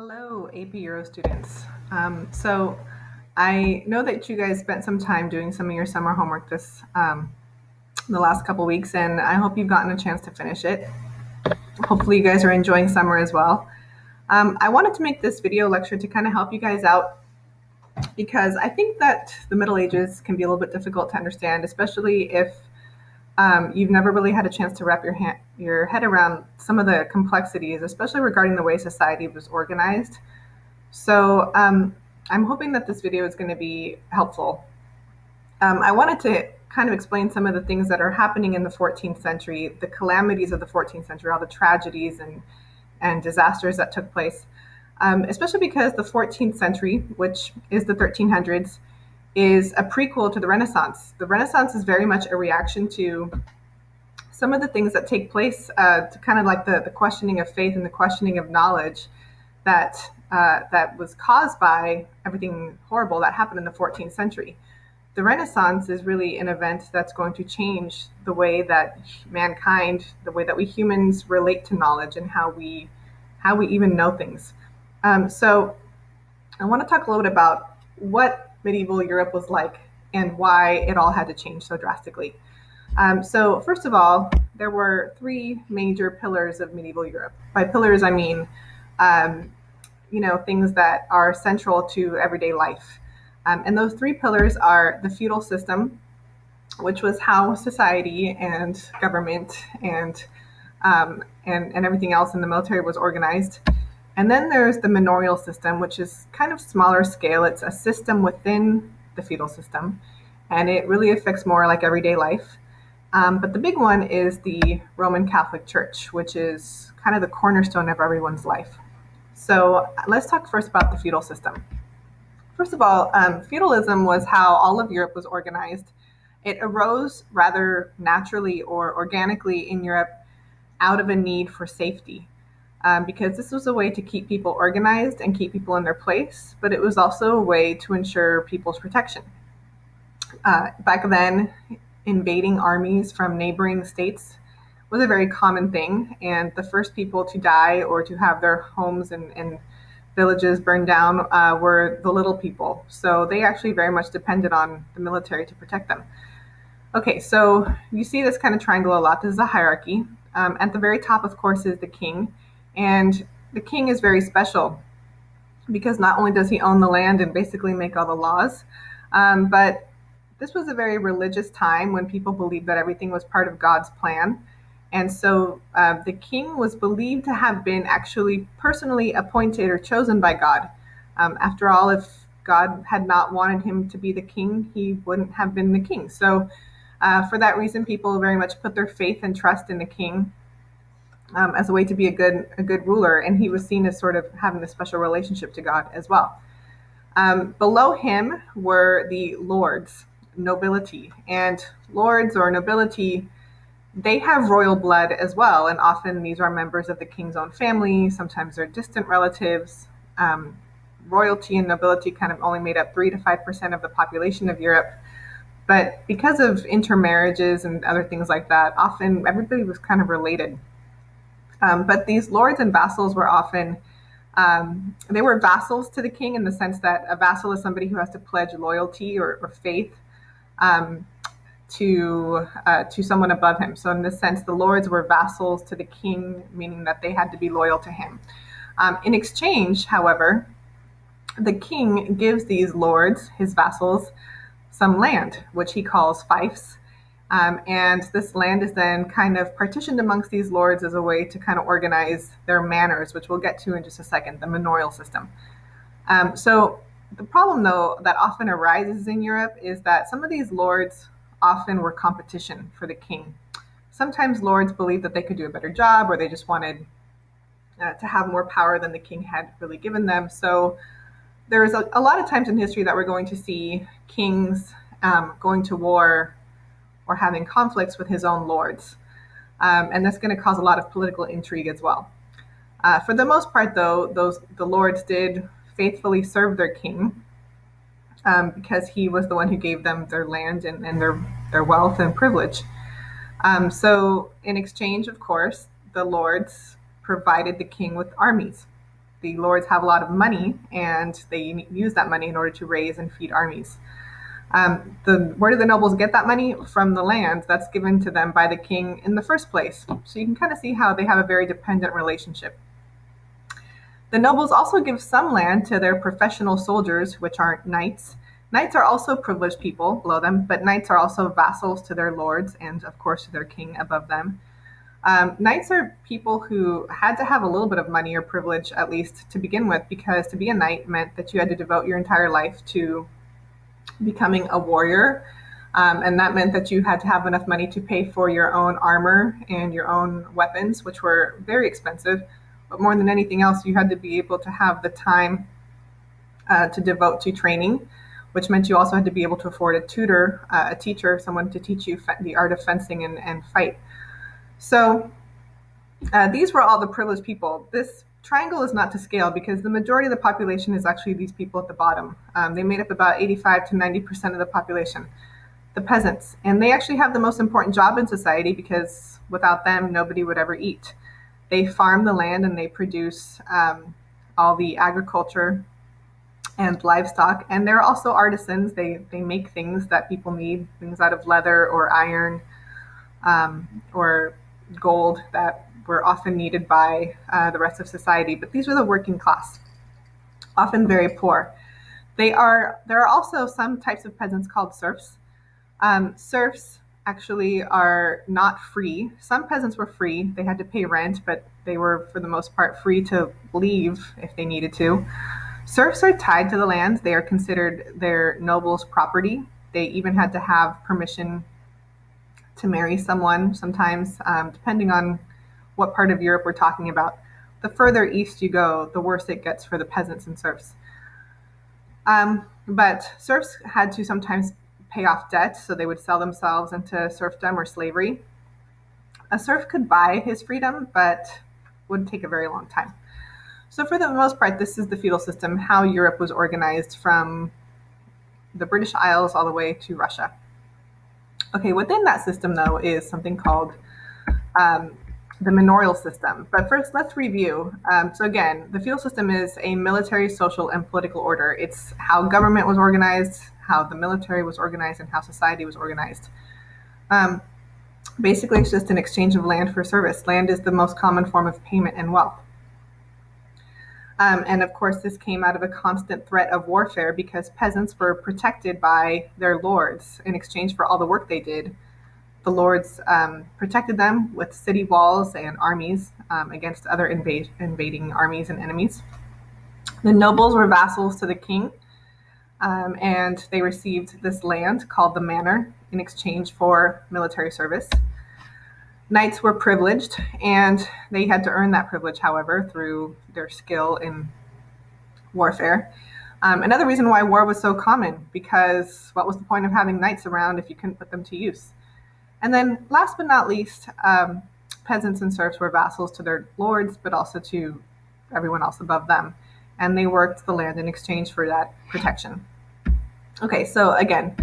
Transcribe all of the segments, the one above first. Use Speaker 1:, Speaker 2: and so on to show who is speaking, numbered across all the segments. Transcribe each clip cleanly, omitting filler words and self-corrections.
Speaker 1: Hello, AP Euro students. So I know that you guys spent some time doing some of your summer homework this the last couple weeks, and I hope you've gotten a chance to finish it. Hopefully, you guys are enjoying summer as well. I wanted to make this video lecture to kind of help you guys out because I think that the Middle Ages can be a little bit difficult to understand, especially if you've never really had a chance to wrap your head around some of the complexities, especially regarding the way society was organized. So I'm hoping that this video is going to be helpful. I wanted to kind of explain some of the things that are happening in the 14th century, the calamities of the 14th century, all the tragedies and disasters that took place, especially because the 14th century, which is the 1300s, is a prequel to the Renaissance. The Renaissance is very much a reaction to some of the things that take place, to kind of like the questioning of faith and the questioning of knowledge that was caused by everything horrible that happened in the 14th century. The Renaissance is really an event that's going to change the way that mankind, the way that we humans relate to knowledge and how we even know things. So I want to talk a little bit about what medieval Europe was like and why it all had to change so drastically. So first of all, there were three major pillars of medieval Europe. By pillars, I mean things that are central to everyday life. And those three pillars are the feudal system, which was how society and government and everything else in the military was organized. And then there's the manorial system, which is kind of smaller scale. It's a system within the feudal system, and it really affects more like everyday life. But the big one is the Roman Catholic Church, which is kind of the cornerstone of everyone's life. So let's talk first about the feudal system. First of all, feudalism was how all of Europe was organized. It arose rather naturally or organically in Europe out of a need for safety, because this was a way to keep people organized and keep people in their place, but it was also a way to ensure people's protection. Back then, invading armies from neighboring states was a very common thing, and the first people to die or to have their homes and villages burned down were the little people. So they actually very much depended on the military to protect them. Okay, so you see this kind of triangle a lot. This is a hierarchy. At the very top, of course, is the king, and the king is very special because not only does he own the land and basically make all the laws, but this was a very religious time when people believed that everything was part of God's plan. And so the king was believed to have been actually personally appointed or chosen by God. After all, if God had not wanted him to be the king, he wouldn't have been the king. So for that reason, people very much put their faith and trust in the king as a way to be a good ruler. And he was seen as sort of having a special relationship to God as well. Below him were the lords, nobility. And lords or nobility, they have royal blood as well, and often these are members of the king's own family. Sometimes they're distant relatives. Royalty and nobility kind of only made up 3 to 5% of the population of Europe. But because of intermarriages and other things like that, often everybody was kind of related. But these lords and vassals were often, they were vassals to the king in the sense that a vassal is somebody who has to pledge loyalty or faith to someone above him. So in this sense, the lords were vassals to the king, meaning that they had to be loyal to him. In exchange, however, the king gives these lords, his vassals, some land, which he calls fiefs. And this land is then kind of partitioned amongst these lords as a way to kind of organize their manors, which we'll get to in just a second, the manorial system. So the problem, though, that often arises in Europe is that some of these lords often were competition for the king. Sometimes lords believed that they could do a better job, or they just wanted to have more power than the king had really given them. So there's a lot of times in history that we're going to see kings going to war or having conflicts with his own lords. And that's going to cause a lot of political intrigue as well. For the most part, though, the lords did faithfully serve their king, because he was the one who gave them their land and their wealth and privilege. So in exchange, of course, the lords provided the king with armies. the lords have a lot of money, and they use that money in order to raise and feed armies. Where do the nobles get that money? From the land that's given to them by the king in the first place. So you can kind of see how they have a very dependent relationship. The nobles also give some land to their professional soldiers, which are knights. Knights are also privileged people below them, but knights are also vassals to their lords and, of course, to their king above them. Knights are people who had to have a little bit of money or privilege, at least to begin with, because to be a knight meant that you had to devote your entire life to becoming a warrior. And that meant that you had to have enough money to pay for your own armor and your own weapons, which were very expensive. But more than anything else, you had to be able to have the time to devote to training, which meant you also had to be able to afford a tutor, a teacher, someone to teach you the art of fencing and fight. So these were all the privileged people. This triangle is not to scale because the majority of the population is actually these people at the bottom. They made up about 85 to 90% of the population, the peasants. And they actually have the most important job in society because without them, nobody would ever eat. They farm the land and they produce all the agriculture and livestock. And they're also artisans. They make things that people need, things out of leather or iron or gold that were often needed by the rest of society. But these were the working class, often very poor. There are also some types of peasants called serfs. Serfs actually are not free. Some peasants were free. They had to pay rent, but they were, for the most part, free to leave if they needed to. Serfs are tied to the land. They are considered their noble's property. They even had to have permission to marry someone sometimes, depending on what part of Europe we're talking about. The further east you go, the worse it gets for the peasants and serfs. But serfs had to sometimes pay off debt, so they would sell themselves into serfdom or slavery. A serf could buy his freedom, but would take a very long time. So for the most part, this is the feudal system, how Europe was organized from the British Isles all the way to Russia. Okay, within that system, though, is something called the manorial system. But first, let's review. So again, the feudal system is a military, social, and political order. It's how government was organized, how the military was organized, and how society was organized. Basically, it's just an exchange of land for service. Land is the most common form of payment and wealth. And of course, this came out of a constant threat of warfare because peasants were protected by their lords in exchange for all the work they did. The lords protected them with city walls and armies against other invading armies and enemies. The nobles were vassals to the king, and they received this land called the manor in exchange for military service. Knights were privileged, and they had to earn that privilege, however, through their skill in warfare. Another reason why war was so common, because what was the point of having knights around if you couldn't put them to use? And then last but not least, peasants and serfs were vassals to their lords, but also to everyone else above them. And they worked the land in exchange for that protection. Okay, so again,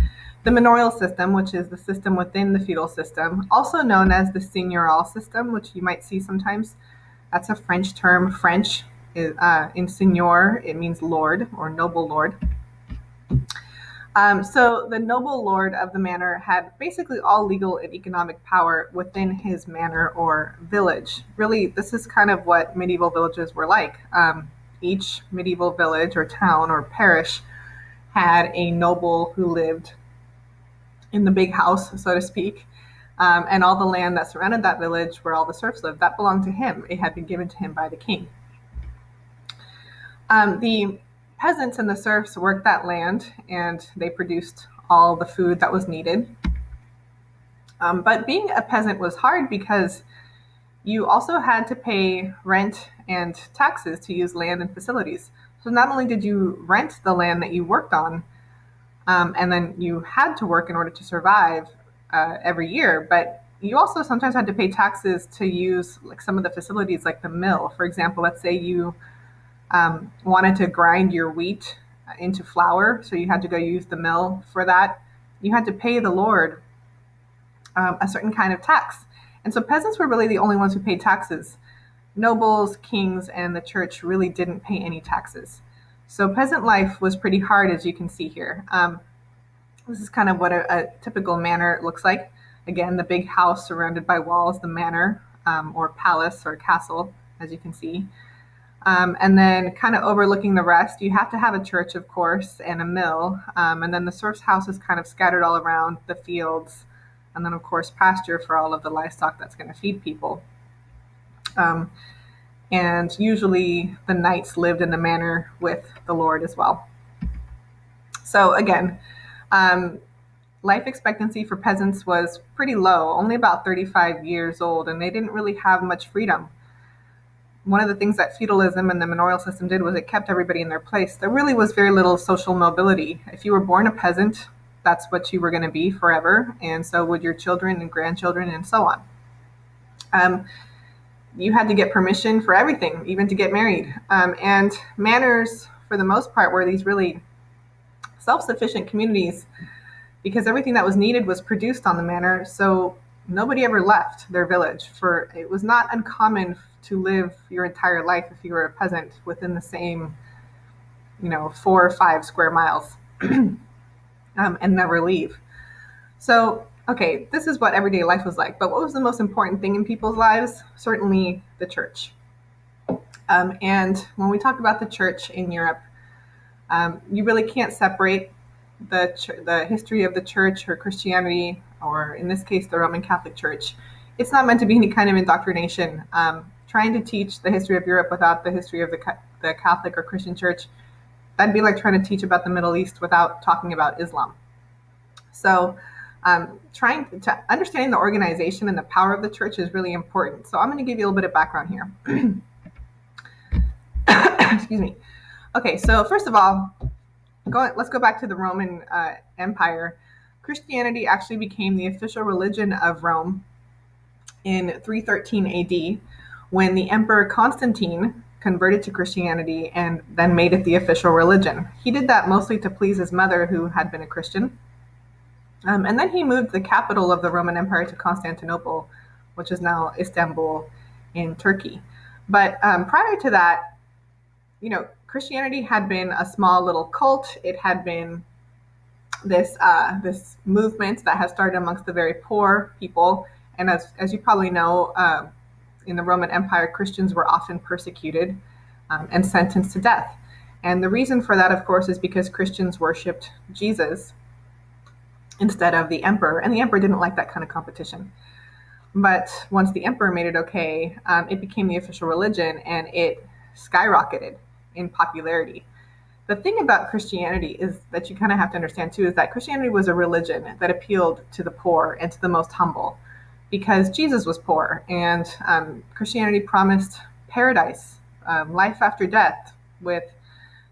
Speaker 1: the manorial system, which is the system within the feudal system, also known as the seigneurial system, which you might see sometimes. That's a French term. French, in seigneur, it means lord or noble lord. So the noble lord of the manor had basically all legal and economic power within his manor or village. Really, this is kind of what medieval villages were like. Each medieval village or town or parish had a noble who lived in the big house, so to speak, and all the land that surrounded that village where all the serfs lived, that belonged to him. It had been given to him by the king. The peasants and the serfs worked that land, and they produced all the food that was needed. But being a peasant was hard because you also had to pay rent and taxes to use land and facilities. So not only did you rent the land that you worked on, and then you had to work in order to survive every year, but you also sometimes had to pay taxes to use like some of the facilities like the mill. For example, let's say you wanted to grind your wheat into flour, so you had to go use the mill for that. You had to pay the lord a certain kind of tax. And so peasants were really the only ones who paid taxes. nobles, kings, and the church really didn't pay any taxes. So peasant life was pretty hard, as you can see here. This is kind of what a typical manor looks like. Again, the big house surrounded by walls, the manor, or palace or castle, as you can see. And then kind of overlooking the rest, you have to have a church, of course, and a mill. And then the serf's house is kind of scattered all around the fields. And then, of course, pasture for all of the livestock that's going to feed people. Um, and usually the knights lived in the manor with the Lord as well. So again, life expectancy for peasants was pretty low, only about 35 years old, and they didn't really have much freedom. One of the things that feudalism and the manorial system did was it kept everybody in their place. There really was very little social mobility. If you were born a peasant, that's what you were going to be forever, and so would your children and grandchildren and so on. You had to get permission for everything, even to get married. And manors, for the most part, were these really self-sufficient communities because everything that was needed was produced on the manor, so nobody ever left their village. It was not uncommon to live your entire life if you were a peasant within the same, 4 or 5 square miles, and never leave. So, okay, this is what everyday life was like. But what was the most important thing in people's lives? Certainly the church. And when we talk about the church in Europe, you really can't separate the history of the church or Christianity, or in this case, the Roman Catholic Church. It's not meant to be any kind of indoctrination. Trying to teach the history of Europe without the history of the Catholic or Christian Church, that'd be like trying to teach about the Middle East without talking about Islam. So trying to understanding the organization and the power of the church is really important. So I'm going to give you a little bit of background here. Excuse me. Okay, so first of all, let's go back to the Roman Empire. Christianity actually became the official religion of Rome in 313 AD, when the Emperor Constantine converted to Christianity and then made it the official religion. He did that mostly to please his mother, who had been a Christian. And then he moved the capital of the Roman Empire to Constantinople, which is now Istanbul in Turkey. But prior to that, Christianity had been a small little cult. It had been this movement that has started amongst the very poor people. And as you probably know, in the Roman Empire, Christians were often persecuted and sentenced to death. And the reason for that, of course, is because Christians worshipped Jesus instead of the emperor. And the emperor didn't like that kind of competition. But once the emperor made it okay, it became the official religion, and it skyrocketed in popularity. The thing about Christianity is that you kind of have to understand too, is that Christianity was a religion that appealed to the poor and to the most humble, because Jesus was poor, and Christianity promised paradise, life after death, with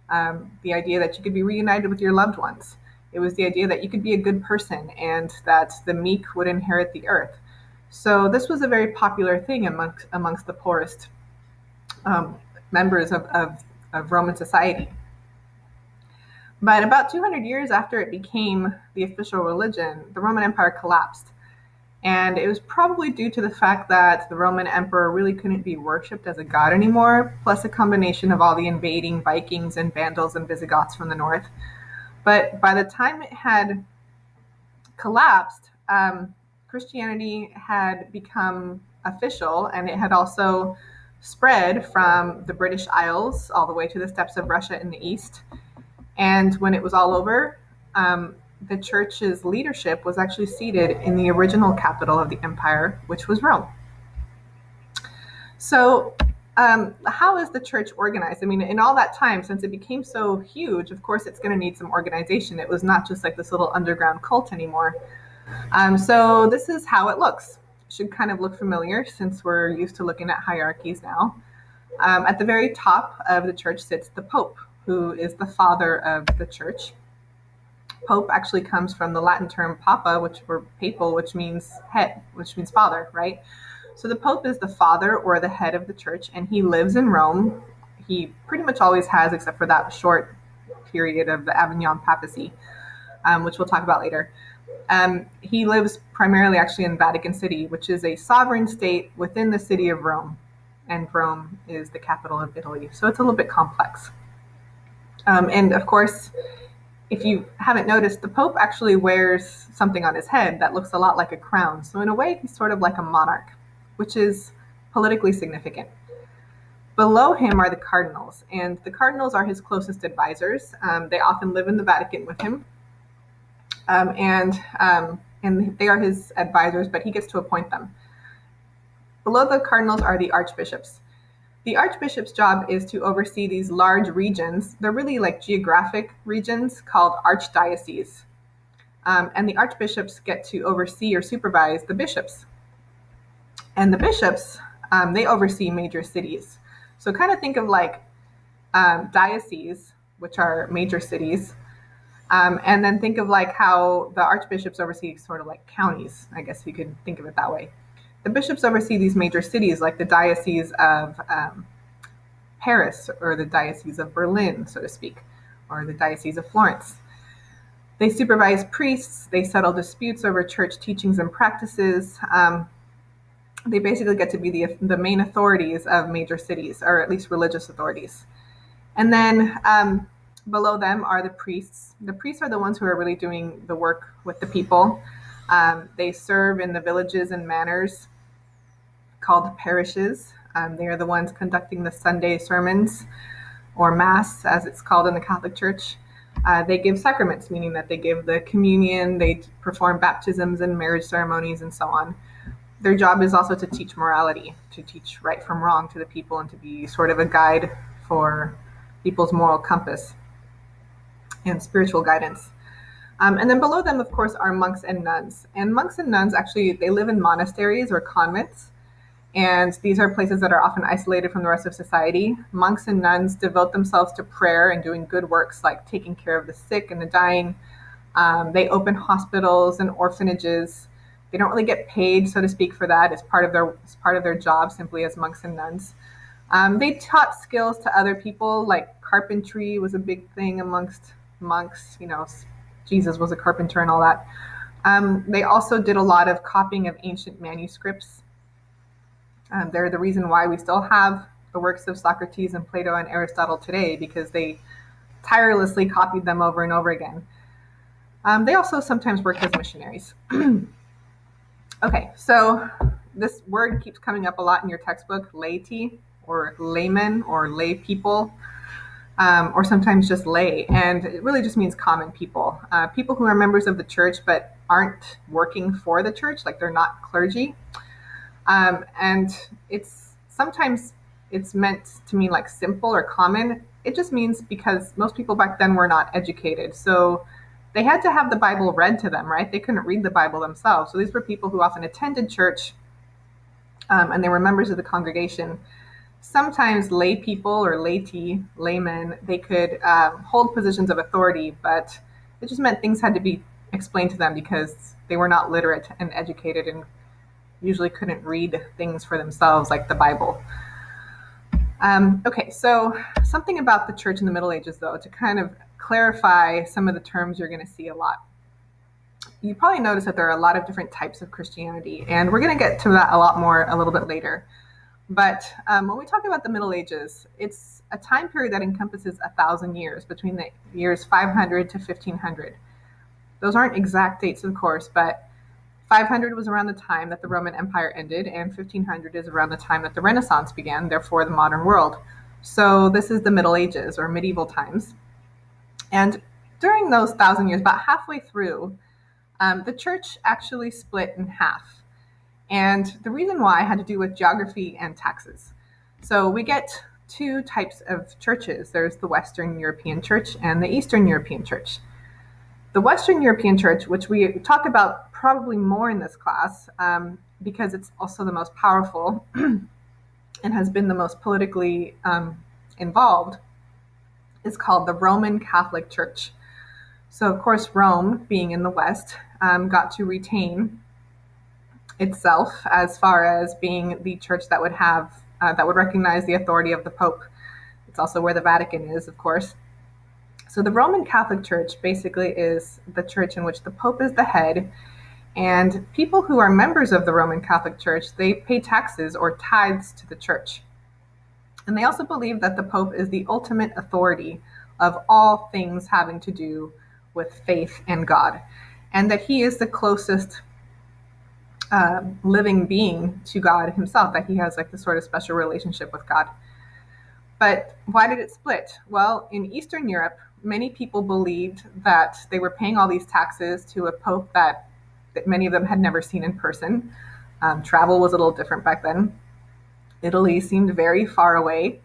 Speaker 1: the idea that you could be reunited with your loved ones. It was the idea that you could be a good person and that the meek would inherit the earth. So this was a very popular thing amongst the poorest members of Roman society. But about 200 years after it became the official religion, the Roman Empire collapsed. And it was probably due to the fact that the Roman emperor really couldn't be worshipped as a god anymore, plus a combination of all the invading Vikings and Vandals and Visigoths from the north. But by the time it had collapsed, Christianity had become official, and it had also spread from the British Isles all the way to the steppes of Russia in the east. And when it was all over, the church's leadership was actually seated in the original capital of the empire, which was Rome. So how is the church organized? I mean, in all that time, since it became so huge, of course, it's going to need some organization. It was not just like this little underground cult anymore. So this is how it looks. It should kind of look familiar since we're used to looking at hierarchies now. At the very top of the church sits the Pope, who is the father of the church. Pope actually comes from the Latin term papa, papal, which means head, which means father, right? So the Pope is the father or the head of the church, and he lives in Rome. He pretty much always has, except for that short period of the Avignon papacy, which we'll talk about later. He lives primarily actually in Vatican City, which is a sovereign state within the city of Rome. and Rome is the capital of Italy. So it's a little bit complex. And of course, if you haven't noticed, the Pope actually wears something on his head that looks a lot like a crown. So in a way, he's sort of like a monarch, which is politically significant. Below him are the cardinals, and the cardinals are his closest advisors. They often live in the Vatican with him, and they are his advisors, but he gets to appoint them. Below the cardinals are the archbishops. The archbishop's job is to oversee these large regions. They're really like geographic regions called archdioceses. And the archbishops get to oversee or supervise the bishops. And the bishops, they oversee major cities. So kind of think of like dioceses, which are major cities, and then think of like how the archbishops oversee sort of like counties. I guess you could think of it that way. The bishops oversee these major cities, like the diocese of Paris, or the diocese of Berlin, so to speak, or the diocese of Florence. They supervise priests. They settle disputes over church teachings and practices. They basically get to be the main authorities of major cities, or at least religious authorities. And then below them are the priests. The priests are the ones who are really doing the work with the people. They serve in the villages and manors called parishes. They are the ones conducting the Sunday sermons, or Mass, as it's called in the Catholic Church. They give sacraments, meaning that they give the communion, they perform baptisms and marriage ceremonies, and so on. Their job is also to teach morality, to teach right from wrong to the people, and to be sort of a guide for people's moral compass and spiritual guidance. And then below them, of course, are monks and nuns. And monks and nuns, actually, they live in monasteries or convents. And these are places that are often isolated from the rest of society. Monks and nuns devote themselves to prayer and doing good works like taking care of the sick and the dying. They open hospitals and orphanages. They don't really get paid, so to speak, for that. It's part of their job, simply as monks and nuns. They taught skills to other people, like carpentry was a big thing amongst monks. Jesus was a carpenter and all that. They also did a lot of copying of ancient manuscripts. They're the reason why we still have the works of Socrates and Plato and Aristotle today, because they tirelessly copied them over and over again. They also sometimes worked as missionaries. Okay, so this word keeps coming up a lot in your textbook, laity, or laymen, or lay people, or sometimes just lay. And it really just means common people. People who are members of the church but aren't working for the church, like they're not clergy. And sometimes it's meant to mean like simple or common. It just means because most people back then were not educated. So they had to have the Bible read to them, right? They couldn't read the Bible themselves. So these were people who often attended church, and they were members of the congregation. Sometimes lay people, or laity, laymen, they could hold positions of authority, but it just meant things had to be explained to them because they were not literate and educated, and usually couldn't read things for themselves like the Bible. Okay, so something about the church in the Middle Ages, though, to kind of clarify some of the terms you're going to see a lot. You probably notice that there are a lot of different types of Christianity, and we're going to get to that a lot more a little bit later. But when we talk about the Middle Ages, it's a time period that encompasses 1,000 years, between the years 500 to 1500. Those aren't exact dates, of course, but 500 was around the time that the Roman Empire ended, and 1500 is around the time that the Renaissance began, therefore the modern world. So this is the Middle Ages, or medieval times. And during those 1,000 years, about halfway through, the church actually split in half. And the reason why had to do with geography and taxes. So we get two types of churches. There's the Western European Church and the Eastern European Church. The Western European Church, which we talk about probably more in this class, because it's also the most powerful and has been the most politically involved, is called the Roman Catholic Church. So, of course, Rome, being in the West, got to retain itself as far as being the church that would recognize the authority of the Pope. It's also where the Vatican is, of course. So the Roman Catholic Church basically is the church in which the Pope is the head, and people who are members of the Roman Catholic Church, they pay taxes or tithes to the church. And they also believe that the Pope is the ultimate authority of all things having to do with faith and God, and that he is the closest living being to God himself, that he has like this sort of special relationship with God. But why did it split? Well, in Eastern Europe, many people believed that they were paying all these taxes to a pope that many of them had never seen in person. Travel was a little different back then. Italy seemed very far away.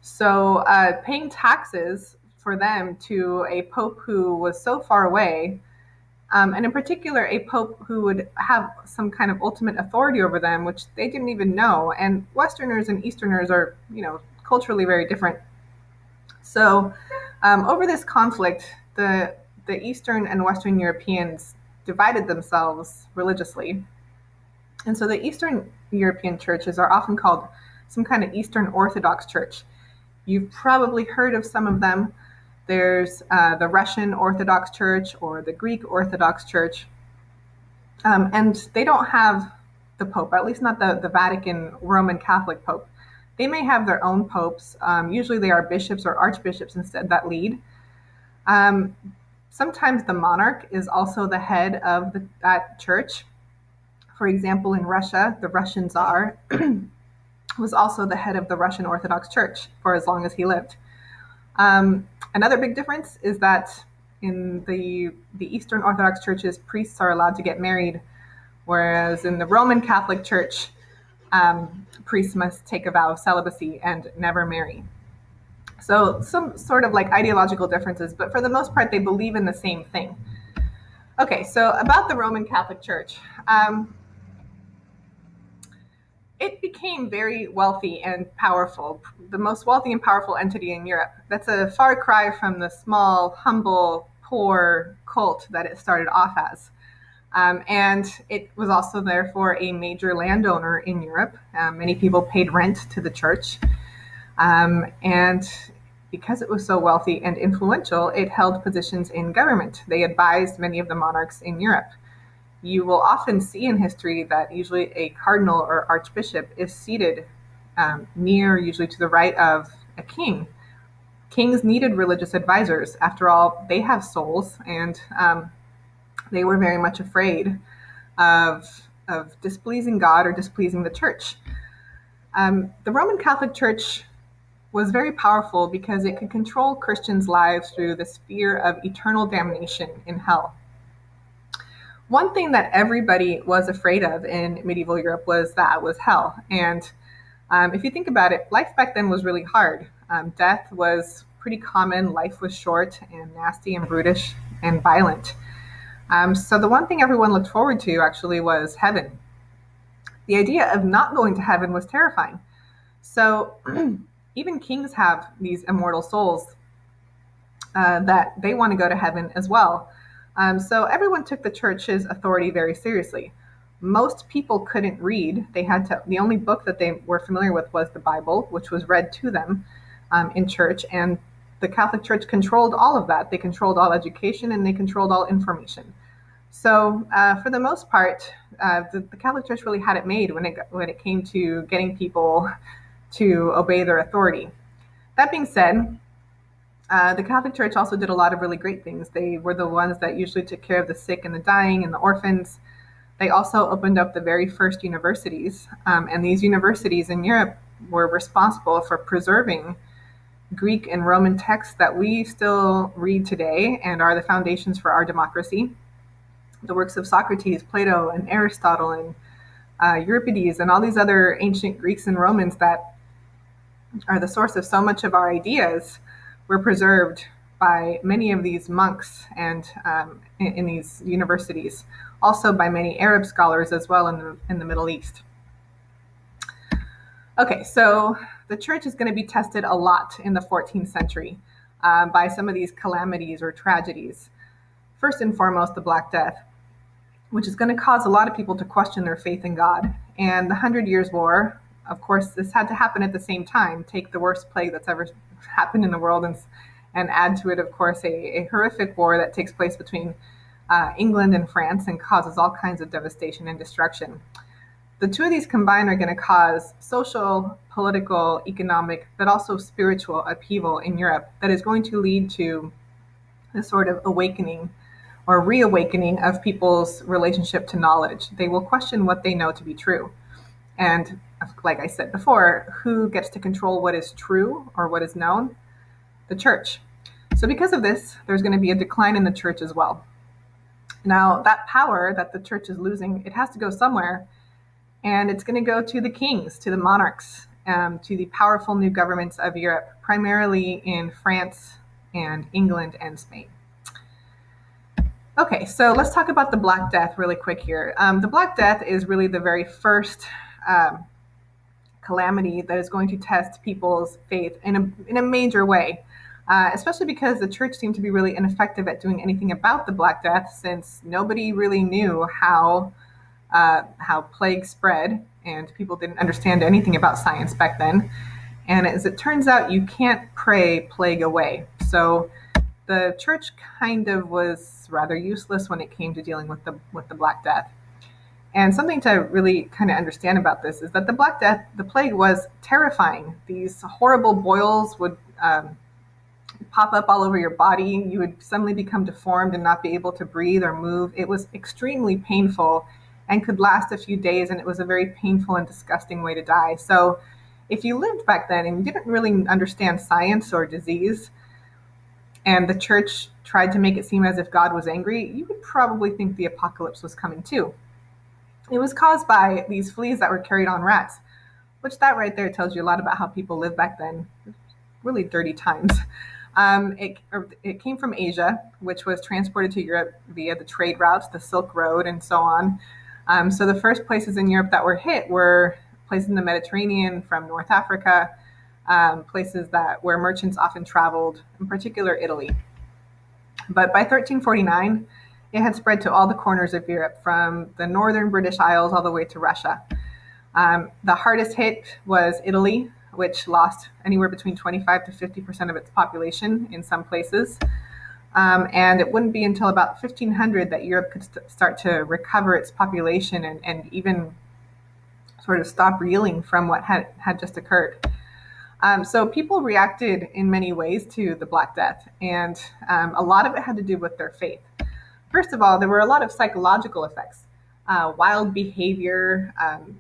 Speaker 1: So paying taxes for them to a pope who was so far away, and in particular a pope who would have some kind of ultimate authority over them, which they didn't even know. And Westerners and Easterners are, culturally very different. So over this conflict, the Eastern and Western Europeans divided themselves religiously. And so the Eastern European churches are often called some kind of Eastern Orthodox church. You've probably heard of some of them. There's the Russian Orthodox Church or the Greek Orthodox Church. And they don't have the Pope, at least not the Vatican Roman Catholic Pope. They may have their own popes. Usually they are bishops or archbishops instead that lead. Sometimes the monarch is also the head of that church. For example, in Russia, the Russian Tsar was also the head of the Russian Orthodox Church for as long as he lived. Another big difference is that in the Eastern Orthodox churches, priests are allowed to get married, whereas in the Roman Catholic Church, priests must take a vow of celibacy and never marry. So some sort of like ideological differences, but for the most part, they believe in the same thing. Okay, so about the Roman Catholic Church. It became very wealthy and powerful, the most wealthy and powerful entity in Europe. That's a far cry from the small, humble, poor cult that it started off as. And it was also, therefore, a major landowner in Europe. Many people paid rent to the church. And because it was so wealthy and influential, it held positions in government. They advised many of the monarchs in Europe. You will often see in history that usually a cardinal or archbishop is seated near, usually to the right of a king. Kings needed religious advisors. After all, they have souls, and they were very much afraid of displeasing God or displeasing the church. The Roman Catholic Church was very powerful because it could control Christians' lives through this fear of eternal damnation in hell. One thing that everybody was afraid of in medieval Europe was hell. And if you think about it, life back then was really hard. Death was pretty common. Life was short and nasty and brutish and violent. So the one thing everyone looked forward to actually was heaven. The idea of not going to heaven was terrifying. So even kings have these immortal souls that they want to go to heaven as well. So everyone took the church's authority very seriously. Most people couldn't read. The only book that they were familiar with was the Bible, which was read to them in church. And the Catholic Church controlled all of that. They controlled all education and they controlled all information. So for the most part, the Catholic Church really had it made when it came to getting people to obey their authority. That being said, the Catholic Church also did a lot of really great things. They were the ones that usually took care of the sick and the dying and the orphans. They also opened up the very first universities, and these universities in Europe were responsible for preserving Greek and Roman texts that we still read today and are the foundations for our democracy. The works of Socrates, Plato, and Aristotle, and Euripides, and all these other ancient Greeks and Romans that are the source of so much of our ideas were preserved by many of these monks and in these universities, also by many Arab scholars as well in the Middle East. Okay, so the church is going to be tested a lot in the 14th century by some of these calamities or tragedies. First and foremost, the Black Death, which is going to cause a lot of people to question their faith in God. And the 100 Years' War, of course, this had to happen at the same time. Take the worst plague that's ever happened in the world and add to it, of course, a horrific war that takes place between England and France and causes all kinds of devastation and destruction. The two of these combined are going to cause social, political, economic, but also spiritual upheaval in Europe that is going to lead to a sort of awakening or reawakening of people's relationship to knowledge. They will question what they know to be true. And like I said before, who gets to control what is true or what is known? The church. So, because of this, there's going to be a decline in the church as well. Now, that power that the church is losing, it has to go somewhere, and it's going to go to the kings, to the monarchs, to the powerful new governments of Europe, primarily in France and England and Spain. Okay, so let's talk about the Black Death really quick here. The Black Death is really the very first calamity that is going to test people's faith in a major way. Especially because the church seemed to be really ineffective at doing anything about the Black Death, since nobody really knew how plague spread, and people didn't understand anything about science back then. And as it turns out, you can't pray plague away. So the church kind of was rather useless when it came to dealing with the Black Death. And something to really kind of understand about this is that the Black Death, the plague, was terrifying. These horrible boils would pop up all over your body. You would suddenly become deformed and not be able to breathe or move. It was extremely painful and could last a few days, and it was a very painful and disgusting way to die. So if you lived back then and you didn't really understand science or disease, and the church tried to make it seem as if God was angry, you would probably think the apocalypse was coming too. It was caused by these fleas that were carried on rats, which that right there tells you a lot about how people lived back then. Really dirty times. It came from Asia, which was transported to Europe via the trade routes, the Silk Road, and so on. So the first places in Europe that were hit were places in the Mediterranean, from North Africa, places where merchants often traveled, in particular Italy. But by 1349, it had spread to all the corners of Europe, from the northern British Isles all the way to Russia. The hardest hit was Italy, which lost anywhere between 25 to 50% of its population in some places. And it wouldn't be until about 1500 that Europe could start to recover its population and even sort of stop reeling from what had just occurred. So people reacted in many ways to the Black Death, and a lot of it had to do with their faith. First of all, there were a lot of psychological effects. Wild behavior,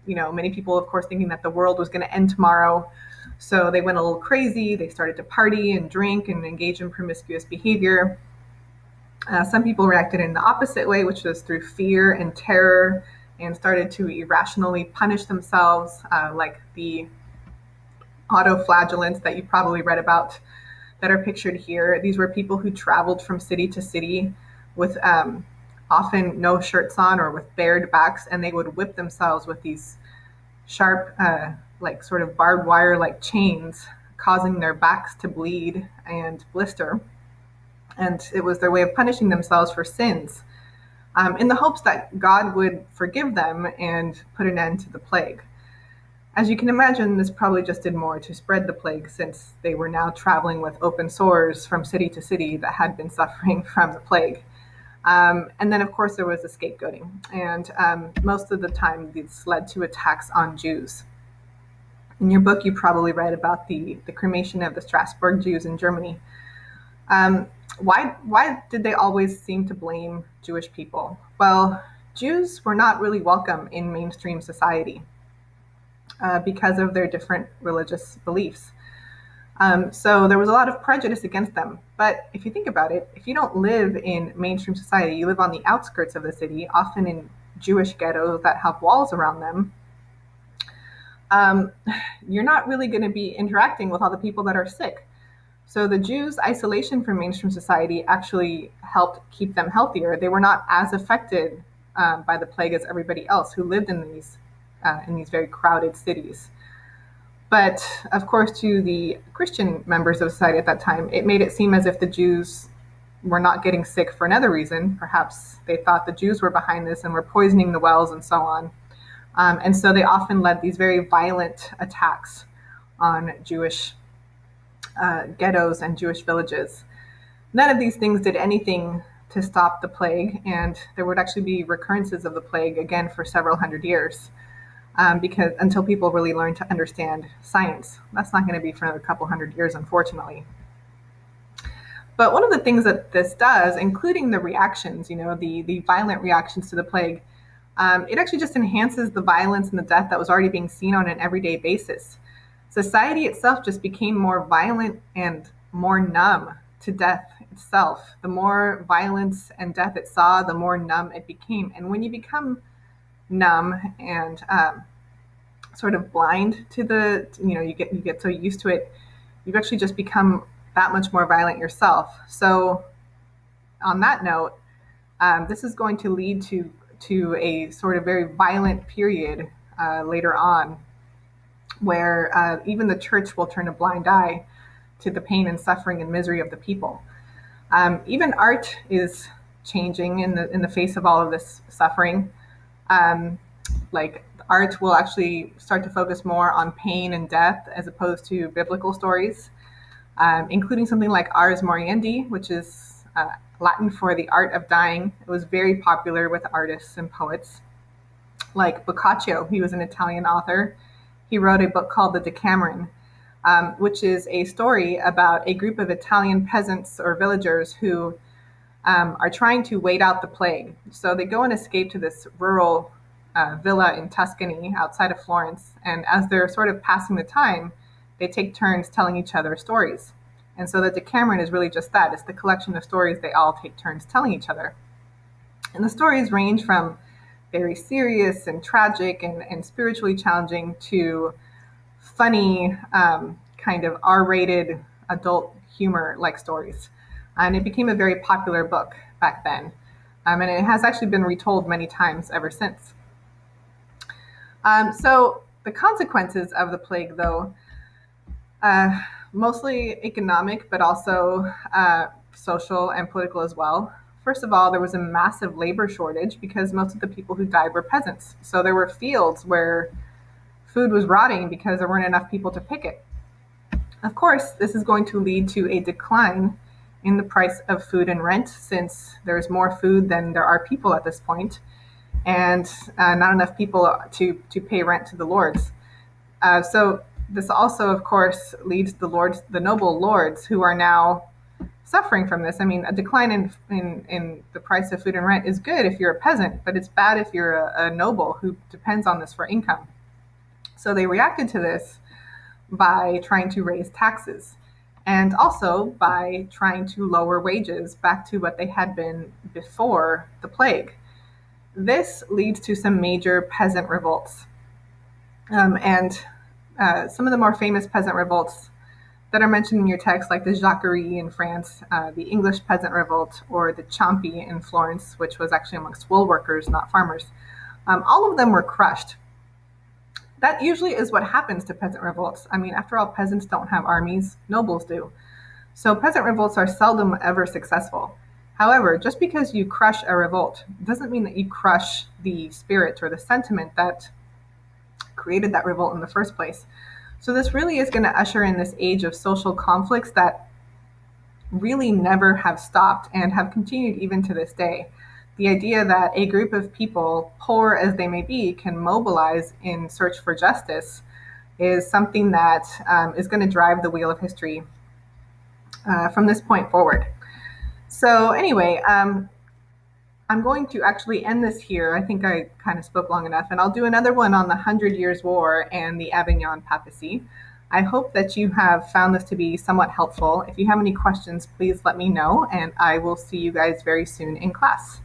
Speaker 1: many people, of course, thinking that the world was going to end tomorrow. So they went a little crazy. They started to party and drink and engage in promiscuous behavior. Some people reacted in the opposite way, which was through fear and terror, and started to irrationally punish themselves, like the autoflagellants that you probably read about that are pictured here. These were people who traveled from city to city with often no shirts on or with bared backs, and they would whip themselves with these sharp, like sort of barbed wire like chains, causing their backs to bleed and blister. And it was their way of punishing themselves for sins, in the hopes that God would forgive them and put an end to the plague. As you can imagine, this probably just did more to spread the plague, since they were now traveling with open sores from city to city that had been suffering from the plague. And then, of course, there was the scapegoating. And most of the time, this led to attacks on Jews. In your book, you probably read about the cremation of the Strasbourg Jews in Germany. Why did they always seem to blame Jewish people? Well, Jews were not really welcome in mainstream society because of their different religious beliefs. So there was a lot of prejudice against them. But if you think about it, if you don't live in mainstream society, you live on the outskirts of the city, often in Jewish ghettos that have walls around them, you're not really going to be interacting with all the people that are sick. So the Jews' isolation from mainstream society actually helped keep them healthier. They were not as affected by the plague as everybody else who lived in these very crowded cities. But of course, to the Christian members of society at that time, it made it seem as if the Jews were not getting sick for another reason. Perhaps they thought the Jews were behind this and were poisoning the wells and so on. And so they often led these very violent attacks on Jewish ghettos and Jewish villages. None of these things did anything to stop the plague, and there would actually be recurrences of the plague again for several hundred years. because until people really learn to understand science. That's not going to be for another couple hundred years, unfortunately. But one of the things that this does, including the reactions, the violent reactions to the plague, it actually just enhances the violence and the death that was already being seen on an everyday basis. Society itself just became more violent and more numb to death itself. The more violence and death it saw, the more numb it became. And when you become numb and sort of blind to you get so used to it, you've actually just become that much more violent yourself. So, on that note, this is going to lead to a sort of very violent period later on, where even the church will turn a blind eye to the pain and suffering and misery of the people. Even art is changing in the face of all of this suffering. Like art will actually start to focus more on pain and death as opposed to biblical stories, including something like Ars Moriendi, which is Latin for the art of dying. It was very popular with artists and poets. Like Boccaccio, he was an Italian author. He wrote a book called The Decameron, which is a story about a group of Italian peasants or villagers who are trying to wait out the plague. So they go and escape to this rural villa in Tuscany outside of Florence. And as they're sort of passing the time, they take turns telling each other stories. And so the Decameron is really just that. It's the collection of stories they all take turns telling each other. And the stories range from very serious and tragic and spiritually challenging to funny, kind of R-rated adult humor-like stories. And it became a very popular book back then. And it has actually been retold many times ever since. So the consequences of the plague, though, mostly economic, but also social and political as well. First of all, there was a massive labor shortage because most of the people who died were peasants. So there were fields where food was rotting because there weren't enough people to pick it. Of course, this is going to lead to a decline in the price of food and rent, since there's more food than there are people at this point, and not enough people to pay rent to the lords. So this also, of course, leads the noble lords, who are now suffering from this. I mean, a decline in the price of food and rent is good if you're a peasant, but it's bad if you're a noble who depends on this for income. So they reacted to this by trying to raise taxes, and also by trying to lower wages back to what they had been before the plague. This leads to some major peasant revolts. And some of the more famous peasant revolts that are mentioned in your text, like the Jacquerie in France, the English peasant revolt, or the Ciampi in Florence, which was actually amongst wool workers, not farmers, all of them were crushed. That usually is what happens to peasant revolts. I mean, after all, peasants don't have armies, nobles do. So peasant revolts are seldom ever successful. However, just because you crush a revolt doesn't mean that you crush the spirit or the sentiment that created that revolt in the first place. So this really is going to usher in this age of social conflicts that really never have stopped and have continued even to this day. The idea that a group of people, poor as they may be, can mobilize in search for justice is something that is going to drive the wheel of history from this point forward. So anyway, I'm going to actually end this here. I think I kind of spoke long enough, and I'll do another one on the 100 Years' War and the Avignon Papacy. I hope that you have found this to be somewhat helpful. If you have any questions, please let me know, and I will see you guys very soon in class.